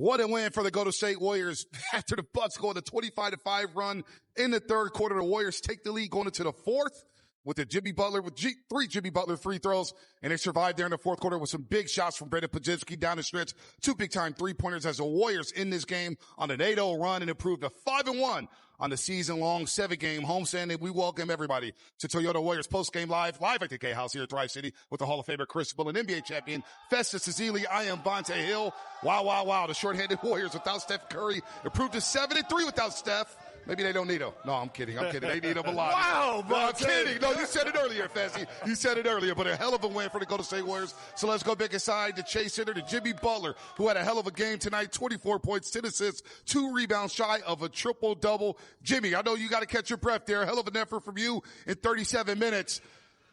What a win for the Golden State Warriors after the Bucks go on a 25-5 run in the third quarter. The Warriors take the lead going into the fourth with the three Jimmy Butler free throws, and they survived there in the fourth quarter with some big shots from Brandon Podziemski down the stretch. Two big-time three-pointers as the Warriors in this game on an 8-0 run and improved to 5-1 on the season-long 7-game homestand. And we welcome everybody to Toyota Warriors post-game live at the K-House here at Thrive City with the Hall of Famer Chris Bull and NBA champion Festus Ezeli. I am Bonte Hill. Wow. The short-handed Warriors without Steph Curry improved to 7-3 without Steph. Maybe they don't need him. No, I'm kidding. They need him a lot. Wow, no, I'm kidding. No, you said it earlier, Fezzy. You said it earlier, but a hell of a win for the Golden State Warriors. So let's go back inside to Chase Center to Jimmy Butler, who had a hell of a game tonight. 24 points, 10 assists, 2 rebounds shy of a triple-double. Jimmy, I know you got to catch your breath there. A hell of an effort from you in 37 minutes.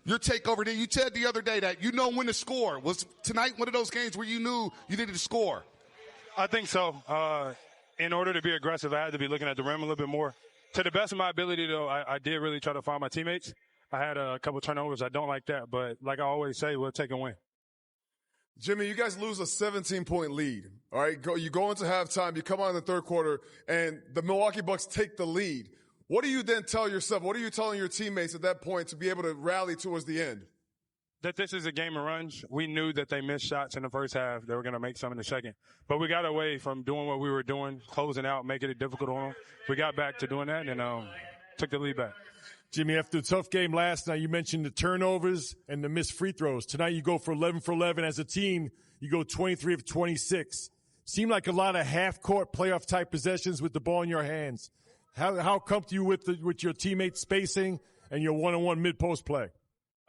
Your takeover there. You said the other day that you know when to score. Was tonight one of those games where you knew you needed to score? I think so. In order to be aggressive, I had to be looking at the rim a little bit more. To the best of my ability, though, I did really try to find my teammates. I had a couple turnovers. I don't like that, but like I always say, we'll take a win. Jimmy, you guys lose a 17-point lead. All right, you go into halftime, you come out in the third quarter, and the Milwaukee Bucks take the lead. What do you then tell yourself? What are you telling your teammates at that point to be able to rally towards the end? That this is a game of runs. We knew that they missed shots in the first half. They were going to make some in the second. But we got away from doing what we were doing, closing out, making it difficult on them. We got back to doing that and took the lead back. Jimmy, after a tough game last night, you mentioned the turnovers and the missed free throws. Tonight you go for 11 for 11. As a team, you go 23 of 26. Seemed like a lot of half-court playoff-type possessions with the ball in your hands. How comfortable with your teammates spacing and your one-on-one mid-post play?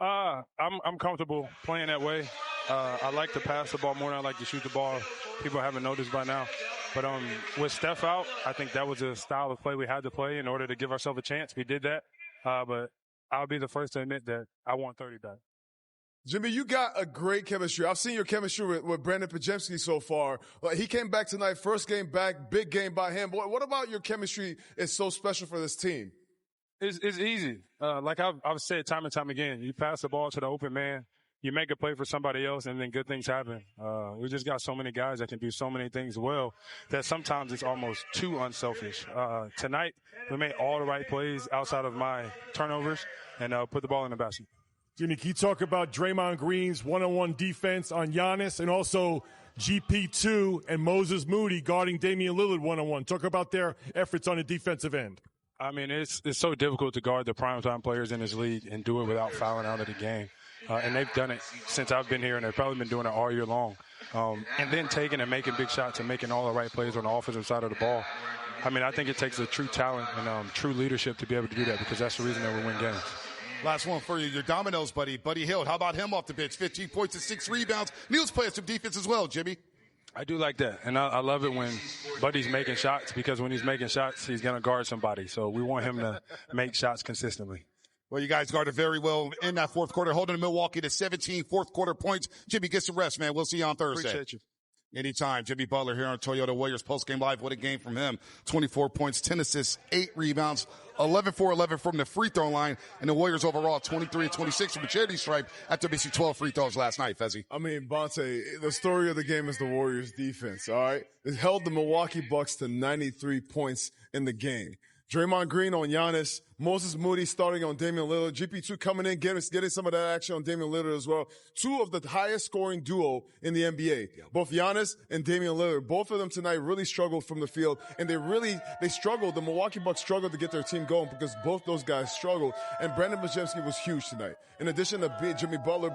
I'm comfortable playing that way. I like to pass the ball more than I like to shoot the ball. People haven't noticed by now. But with Steph out, I think that was a style of play we had to play in order to give ourselves a chance. We did that. But I'll be the first to admit that I want 30 back. Jimmy, you got a great chemistry. I've seen your chemistry with Brandon Podziemski so far. He came back tonight, first game back, big game by him. What about your chemistry is so special for this team? It's easy. Like I've said time and time again, you pass the ball to the open man, you make a play for somebody else, and then good things happen. We just got so many guys that can do so many things well that sometimes it's almost too unselfish. Tonight, we made all the right plays outside of my turnovers and put the ball in the basket. Jimmy, can you talk about Draymond Green's one-on-one defense on Giannis and also GP2 and Moses Moody guarding Damian Lillard one-on-one? Talk about their efforts on the defensive end. I mean, it's so difficult to guard the primetime players in this league and do it without fouling out of the game. And they've done it since I've been here, and they've probably been doing it all year long. And then taking and making big shots and making all the right plays on the offensive side of the ball. I mean, I think it takes a true talent and true leadership to be able to do that because that's the reason that we win games. Last one for you, your dominoes, buddy. Buddy Hield, how about him off the bench? 15 points and 6 rebounds. Neal's playing some defense as well, Jimmy. I do like that, and I love it when Buddy's making shots because when he's making shots, he's going to guard somebody. So we want him to make shots consistently. Well, you guys guarded very well in that fourth quarter, holding Milwaukee to 17 fourth-quarter points. Jimmy, get some rest, man. We'll see you on Thursday. Appreciate you. Anytime. Jimmy Butler here on Toyota Warriors postgame live. What a game from him. 24 points, 10 assists, 8 rebounds, 11 for 11 from the free throw line. And the Warriors overall 23-26 from the charity stripe after missing 12 free throws last night, Fezzy. I mean, Bonte, the story of the game is the Warriors defense, all right? It held the Milwaukee Bucks to 93 points in the game. Draymond Green on Giannis, Moses Moody starting on Damian Lillard, GP2 coming in, getting some of that action on Damian Lillard as well. Two of the highest scoring duo in the NBA. Both Giannis and Damian Lillard, both of them tonight really struggled from the field, and they struggled. The Milwaukee Bucks struggled to get their team going because both those guys struggled, and Brandon Podziemski was huge tonight. In addition to Jimmy Butler,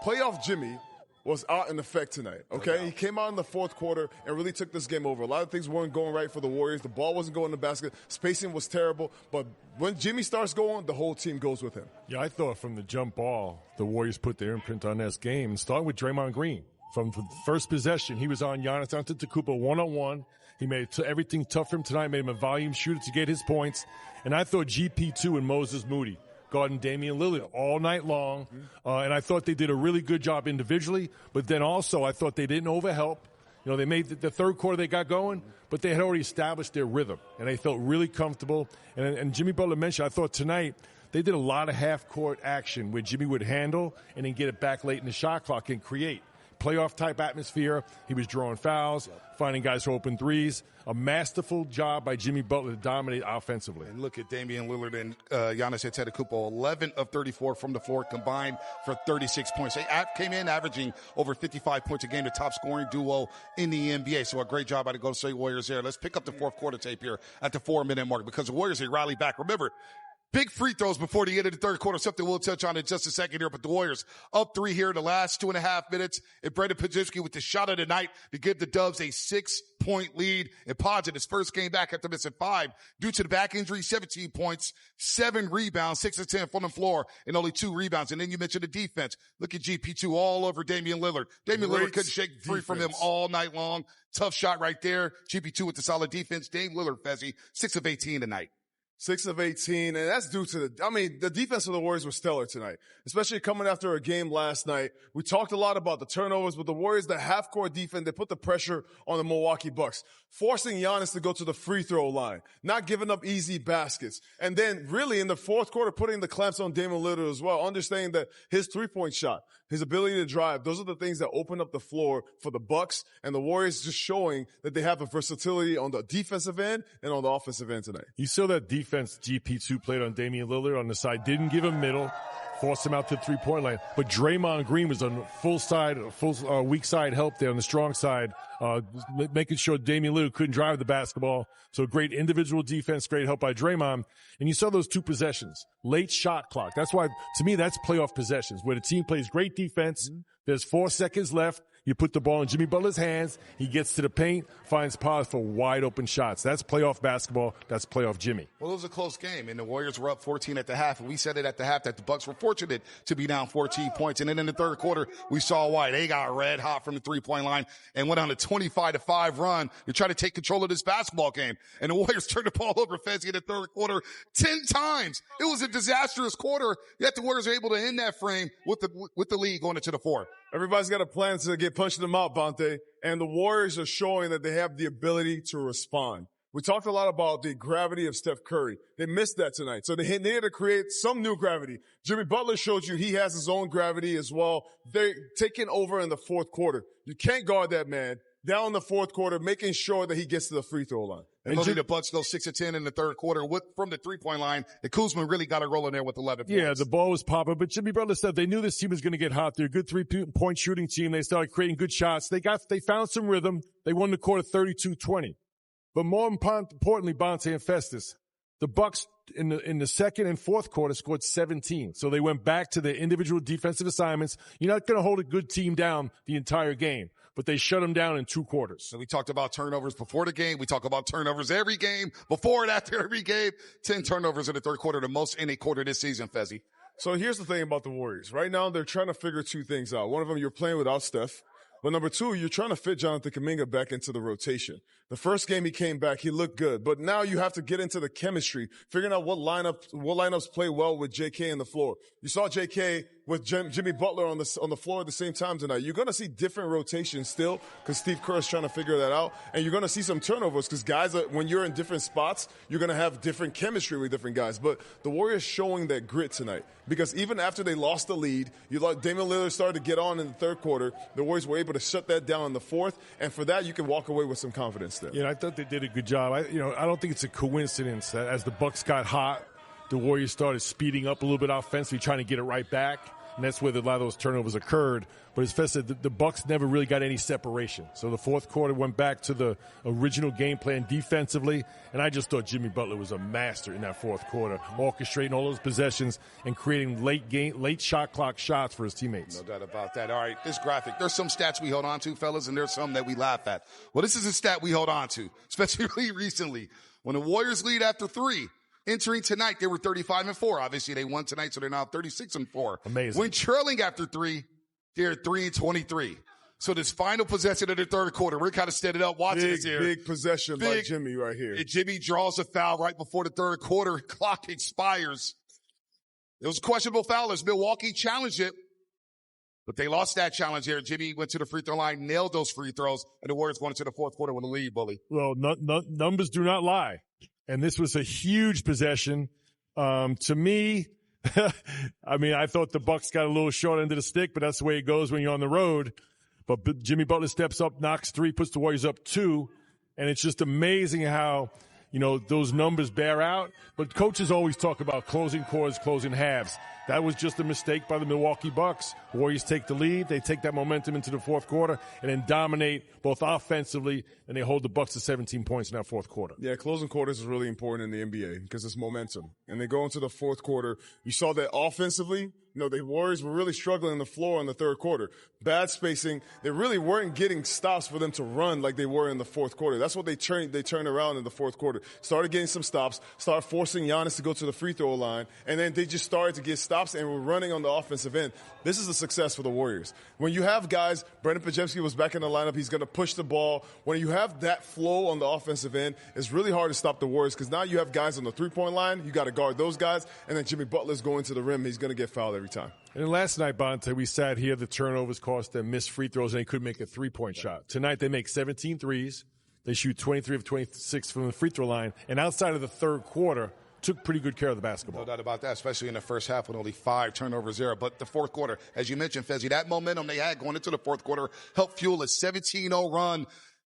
playoff Jimmy was out in effect tonight, okay? He came out in the fourth quarter and really took this game over. A lot of things weren't going right for the Warriors. The ball wasn't going in the basket. Spacing was terrible. But when Jimmy starts going, the whole team goes with him. Yeah, I thought from the jump ball, the Warriors put their imprint on this game, starting with Draymond Green. From the first possession, he was on Giannis Antetokounmpo one-on-one. He made everything tough for him tonight, made him a volume shooter to get his points. And I thought GP2 and Moses Moody guarding Damian Lillard all night long. And I thought they did a really good job individually, but then also I thought they didn't overhelp. You know, they made the third quarter they got going, but they had already established their rhythm, and they felt really comfortable. And Jimmy Butler mentioned, I thought tonight they did a lot of half-court action where Jimmy would handle and then get it back late in the shot clock and create. playoff type atmosphere. He was drawing fouls, finding guys for open threes. A masterful job by Jimmy Butler to dominate offensively. And look at Damian Lillard and Giannis Antetokounmpo, 11 of 34 from the floor combined for 36 points. They came in averaging over 55 points a game, the top scoring duo in the NBA. So a great job by the Golden State Warriors there. Let's pick up the fourth quarter tape here at the 4-minute mark because the Warriors, they rally back. Remember, big free throws before the end of the third quarter, something we'll touch on in just a second here. But the Warriors up 3 here in the last 2.5 minutes. And Brandon Podziemski with the shot of the night to give the Dubs a 6-point lead. And Podge in his first game back after missing 5 due to the back injury, 17 points, 7 rebounds, 6 of 10 from the floor, and only 2 rebounds. And then you mentioned the defense. Look at GP2 all over Damian Lillard. Damian Lillard couldn't shake free from him all night long. Tough shot right there. GP2 with the solid defense. Dame Lillard, Fezzi, 6 of 18 tonight. 6 of 18, and that's due to the defense of the Warriors was stellar tonight, especially coming after a game last night. We talked a lot about the turnovers, but the Warriors, the half-court defense, they put the pressure on the Milwaukee Bucks, forcing Giannis to go to the free throw line, not giving up easy baskets. And then really in the fourth quarter, putting the clamps on Damian Lillard as well, understanding that his three-point shot, his ability to drive, those are the things that open up the floor for the Bucks, and the Warriors just showing that they have a versatility on the defensive end and on the offensive end tonight. You saw that defense GP2 played on Damian Lillard on the side, didn't give him middle, forced him out to the three-point line. But Draymond Green was on full weak side help there on the strong side, making sure Damian Lillard couldn't drive the basketball. So great individual defense, great help by Draymond. And you saw those 2 possessions, late shot clock. That's why, to me, that's playoff possessions, where the team plays great defense. There's 4 seconds left. You put the ball in Jimmy Butler's hands. He gets to the paint, finds Paz for wide open shots. That's playoff basketball. That's playoff Jimmy. Well, it was a close game, and the Warriors were up 14 at the half, and we said it at the half that the Bucks were fortunate to be down 14 points. And then in the third quarter, we saw why they got red hot from the 3-point line and went on a 25-5 run to try to take control of this basketball game. And the Warriors turned the ball over Fezzi in the third quarter 10 times. It was a disastrous quarter, yet the Warriors were able to end that frame with the lead going into the fourth. Everybody's got a plan to get punched in the mouth, Bonte, and the Warriors are showing that they have the ability to respond. We talked a lot about the gravity of Steph Curry. They missed that tonight, so they needed to create some new gravity. Jimmy Butler showed you he has his own gravity as well. They're taking over in the fourth quarter. You can't guard that man. Down in the fourth quarter, making sure that he gets to the free throw line. And the Bucks go 6 of 10 in the third quarter from the 3-point line. And Kuzma really got it rolling there with 11 points. Yeah, the ball was popping, but Jimmy Butler said they knew this team was going to get hot. They're a good 3-point shooting team. They started creating good shots. They found some rhythm. They won the quarter 32-20. But more importantly, Bonte and Festus, the Bucks in the second and fourth quarter scored 17. So they went back to their individual defensive assignments. You're not going to hold a good team down the entire game, but they shut them down in 2 quarters. So we talked about turnovers before the game. We talk about turnovers every game, before and after every game. 10 turnovers in the third quarter, the most in a quarter this season, Fezzi. So here's the thing about the Warriors. Right now, they're trying to figure 2 things out. One of them, you're playing without Steph. But number 2, you're trying to fit Jonathan Kuminga back into the rotation. The first game he came back, he looked good. But now you have to get into the chemistry, figuring out what lineups play well with JK on the floor. You saw JK with Jimmy Butler on the floor at the same time tonight. You're going to see different rotations still because Steve Kerr is trying to figure that out. And you're going to see some turnovers because guys, when you're in different spots, you're going to have different chemistry with different guys. But the Warriors showing that grit tonight because even after they lost the lead, Damian Lillard started to get on in the third quarter. The Warriors were able to shut that down in the fourth. And for that, you can walk away with some confidence there. Yeah, I thought they did a good job. I don't think it's a coincidence that as the Bucks got hot, the Warriors started speeding up a little bit offensively, trying to get it right back. And that's where a lot of those turnovers occurred. But as Fez said, the Bucks never really got any separation. So the fourth quarter went back to the original game plan defensively. And I just thought Jimmy Butler was a master in that fourth quarter, orchestrating all those possessions and creating late shot clock shots for his teammates. No doubt about that. All right, this graphic, there's some stats we hold on to, fellas, and there's some that we laugh at. Well, this is a stat we hold on to, especially recently. When the Warriors lead after 3, entering tonight, they were 35-4. Obviously, they won tonight, so they're now 36-4. Amazing. When trailing after 3, they're 3-23. So this final possession of the third quarter, we're kind of standing up watching this here. Big possession by Jimmy right here. And Jimmy draws a foul right before the third quarter. Clock expires. It was a questionable foul as Milwaukee challenged it. But they lost that challenge here. Jimmy went to the free throw line, nailed those free throws, and the Warriors went into the fourth quarter with a lead, Bully. Well, numbers do not lie. And this was a huge possession. To me, I mean, I thought the Bucks got a little short end of the stick, but that's the way it goes when you're on the road. But Jimmy Butler steps up, knocks 3, puts the Warriors up 2, and it's just amazing how, those numbers bear out. But coaches always talk about closing quarters, closing halves. That was just a mistake by the Milwaukee Bucks. Warriors take the lead. They take that momentum into the fourth quarter and then dominate both offensively, and they hold the Bucks to 17 points in that fourth quarter. Yeah, closing quarters is really important in the NBA because it's momentum. And they go into the fourth quarter. You saw that offensively, the Warriors were really struggling on the floor in the third quarter. Bad spacing. They really weren't getting stops for them to run like they were in the fourth quarter. That's what they turned around in the fourth quarter. Started getting some stops, started forcing Giannis to go to the free throw line, and then they just started to get stops and were running on the offensive end. This is a success for the Warriors. When you have guys, Brandon Podziemski was back in the lineup, he's going to push the ball. When you have that flow on the offensive end, it's really hard to stop the Warriors because now you have guys on the three-point line, you got to guard those guys, and then Jimmy Butler's going to the rim, he's going to get fouled every time. And last night, Bonte, we sat here, the turnovers cost them, missed free throws, and they couldn't make a three-point shot. Tonight, they make 17 threes. They shoot 23 of 26 from the free throw line. And outside of the third quarter, took pretty good care of the basketball. No doubt about that, especially in the first half with only 5 turnovers there. But the fourth quarter, as you mentioned, Fezzi, that momentum they had going into the fourth quarter helped fuel a 17-0 run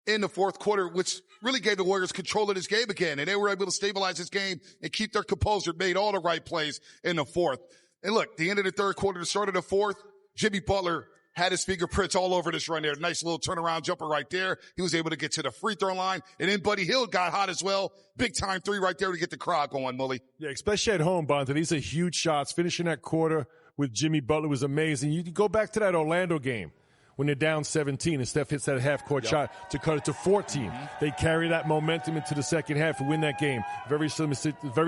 in the fourth quarter, which really gave the Warriors control of this game again. And they were able to stabilize this game and keep their composure, made all the right plays in the fourth. And look, the end of the third quarter, the start of the fourth, Jimmy Butler had his fingerprints all over this run there. Nice little turnaround jumper right there. He was able to get to the free throw line. And then Buddy Hield got hot as well. Big time 3 right there to get the crowd going, Mully. Yeah, especially at home, Bonte. These are huge shots. Finishing that quarter with Jimmy Butler was amazing. You go back to that Orlando game when they're down 17 and Steph hits that half-court shot to cut it to 14. They carry that momentum into the second half to win that game. Very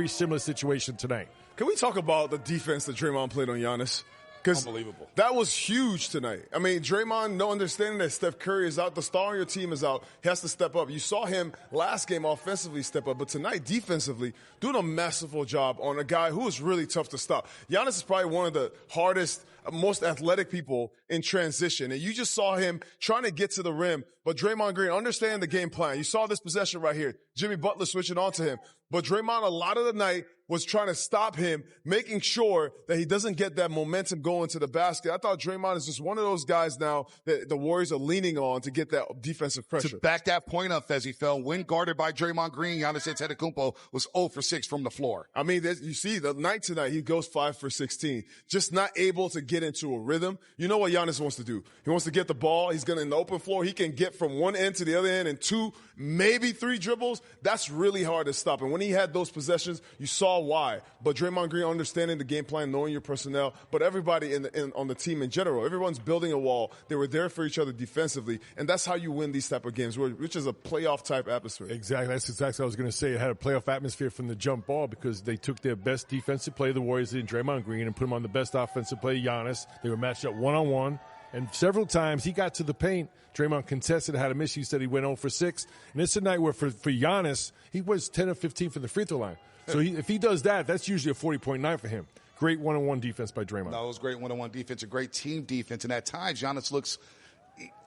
similar situation tonight. Can we talk about the defense that Draymond played on Giannis? Unbelievable. That was huge tonight. I mean, Draymond, no understanding that Steph Curry is out, the star on your team is out, he has to step up. You saw him last game offensively step up, but tonight defensively doing a masterful job on a guy who is really tough to stop. Giannis is probably one of the hardest, most athletic people in transition, and you just saw him trying to get to the rim, but Draymond Green, understand the game plan. You saw this possession right here. Jimmy Butler switching on to him, but Draymond a lot of the night was trying to stop him, making sure that he doesn't get that momentum going to the basket. I thought Draymond is just one of those guys now that the Warriors are leaning on to get that defensive pressure. To back that point up, Fezzi, fell when guarded by Draymond Green, Giannis Antetokounmpo was 0 for 6 from the floor. I mean, you see the night tonight, he goes 5 for 16. Just not able to get into a rhythm. You know what Giannis wants to do? He wants to get the ball. He's going to, in the open floor, he can get from one end to the other end in 2, maybe 3 dribbles. That's really hard to stop. And when he had those possessions, you saw why. But Draymond Green understanding the game plan, knowing your personnel, but everybody on the team in general, everyone's building a wall. They were there for each other defensively, and that's how you win these type of games, which is a playoff-type atmosphere. Exactly. That's exactly what I was going to say. It had a playoff atmosphere from the jump ball because they took their best defensive play, the Warriors did, Draymond Green, and put him on the best offensive play, Giannis. They were matched up one-on-one, and several times he got to the paint. Draymond contested, had a miss. He said he went 0 for 6. And it's a night where for Giannis, he was 10 of 15 from the free throw line. So if he does that, that's usually a 40-point night for him. Great one-on-one defense by Draymond. No, it was great one-on-one defense, a great team defense. And at times, Giannis looks,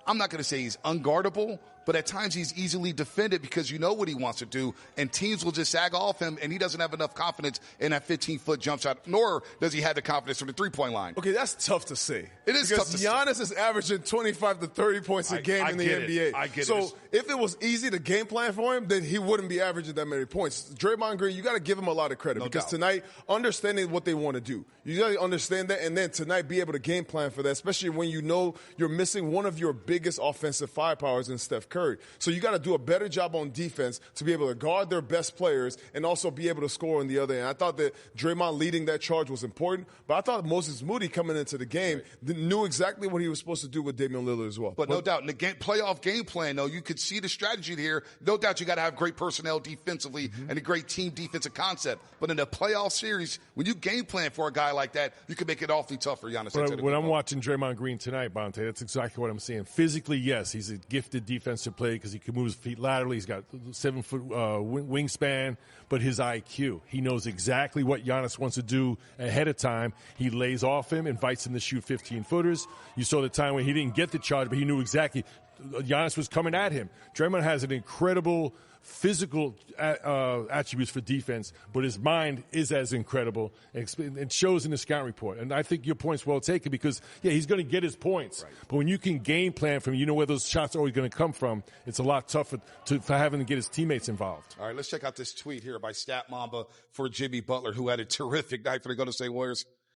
I'm not going to say he's unguardable, but at times he's easily defended because you know what he wants to do, and teams will just sag off him, and he doesn't have enough confidence in that 15-foot jump shot, nor does he have the confidence from the three-point line. Okay, that's tough to say. It is tough to say. Giannis is averaging 25 to 30 points a game in the NBA. I get it. So if it was easy to game plan for him, then he wouldn't be averaging that many points. Draymond Green, you got to give him a lot of credit because tonight, understanding what they want to do, you got to understand that, and then tonight be able to game plan for that, especially when you know you're missing one of your biggest offensive firepowers in Steph Curry. So you got to do a better job on defense to be able to guard their best players and also be able to score on the other end. I thought that Draymond leading that charge was important, but I thought Moses Moody coming into the game knew exactly what he was supposed to do with Damian Lillard as well. But no doubt, in the playoff game plan, though, you could see the strategy here. No doubt you got to have great personnel defensively and a great team defensive concept. But in the playoff series, when you game plan for a guy like that, you can make it awfully tough for Giannis. When I'm watching Draymond Green tonight, Bonte, that's exactly what I'm seeing. Physically, yes, he's a gifted defensive player because he can move his feet laterally. He's got 7-foot wingspan, but his IQ, he knows exactly what Giannis wants to do ahead of time. He lays off him, invites him to shoot 15-footers. You saw the time when he didn't get the charge, but he knew exactly Giannis was coming at him. Draymond has an incredible physical attributes for defense, but his mind is as incredible. It shows in the scout report. And I think your point's well taken because, yeah, he's going to get his points. Right. But when you can game plan from, you know where those shots are always going to come from, it's a lot tougher for having to get his teammates involved. All right, let's check out this tweet here by Stat Mamba for Jimmy Butler, who had a terrific night for the Golden State Warriors.